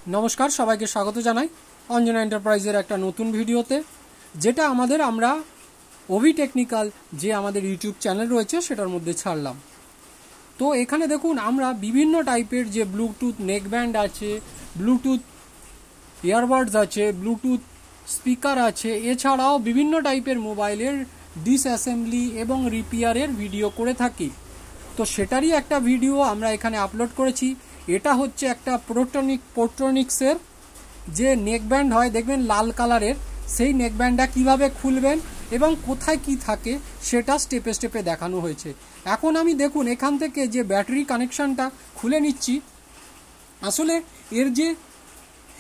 नमस्कार सबाइके स्वागत जानाई अंजना एंटारप्राइजेर एक नतून भिडियोते जेटा आमरा ओभि टेक्निकल जे आमादेर यूट्यूब चैनल रयेछे सेटार मध्य छाड़लाम। तो एखाने देखुन आमरा विभिन्न टाइपेर जे ब्लूटूथ नेकबैंड आछे, ब्लूटूथ इयारबाड्स आछे, ब्लूटूथ स्पीकार आछे, एछाड़ाओ विभिन्न टाइपेर मोबाइलेर डिसअसेम्बली एबं रिपेयारेर भिडियो करे थाकी। तो सेटारई एकटा भिडियो आमरा एखाने आपलोड करेछि। এটা হচ্ছে একটা পোর্ট্রনিক্সের যে নেকব্যান্ড হয় দেখবেন লাল কালারের, সেই নেকব্যান্ডটা কিভাবে খুলবেন এবং কোথায় কি থাকে সেটা স্টেপে স্টেপে দেখানো হয়েছে। এখন আমি দেখুন এখান থেকে যে ব্যাটারি কানেকশনটা খুলে নিচ্ছি, আসলে এর যে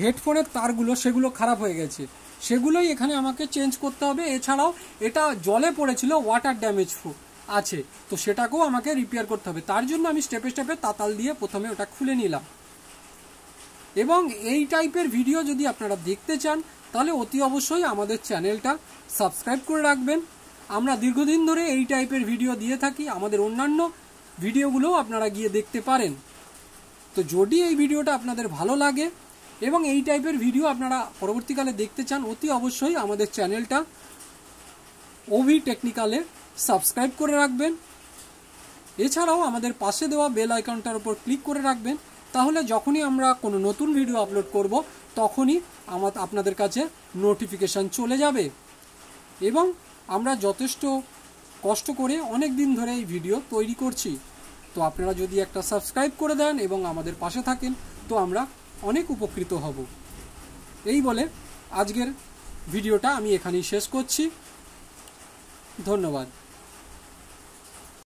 হেডফোনের তারগুলো সেগুলো খারাপ হয়ে গেছে, সেগুলোই এখানে আমাকে চেঞ্জ করতে হবে। এছাড়াও এটা জলে পড়েছিল, ওয়াটার ড্যামেজ আছে, তো সেটাকেও আমাকে রিপেয়ার করতে হবে। তার জন্য আমি স্টেপে স্টেপে তাতাল দিয়ে প্রথমে ওটা খুলে নিলাম। এবং এই টাইপের ভিডিও যদি আপনারা দেখতে চান তাহলে অতি অবশ্যই আমাদের চ্যানেলটা সাবস্ক্রাইব করে রাখবেন। আমরা দীর্ঘদিন ধরে এই টাইপের ভিডিও দিয়ে থাকি, আমাদের অন্যান্য ভিডিওগুলোও আপনারা গিয়ে দেখতে পারেন। তো যদি এই ভিডিওটা আপনাদের ভালো লাগে এবং এই টাইপের ভিডিও আপনারা পরবর্তীকালে দেখতে চান, অতি অবশ্যই আমাদের চ্যানেলটা ওভি টেকনিক্যালে সাবস্ক্রাইব করে রাখবেন। এছাড়াও আমাদের পাশে দেওয়া বেল আইকনটার উপর ক্লিক করে রাখবেন, তাহলে যখনই আমরা কোনো নতুন ভিডিও আপলোড করব তখনই আপনাদের কাছে নোটিফিকেশান চলে যাবে। এবং আমরা যথেষ্ট কষ্ট করে অনেক দিন ধরে এই ভিডিও তৈরি করছি, তো আপনারা যদি একটা সাবস্ক্রাইব করে দেন এবং আমাদের পাশে থাকেন তো আমরা অনেক উপকৃত হব। এই বলে আজকের ভিডিওটা আমি এখানেই শেষ করছি। ধন্যবাদ।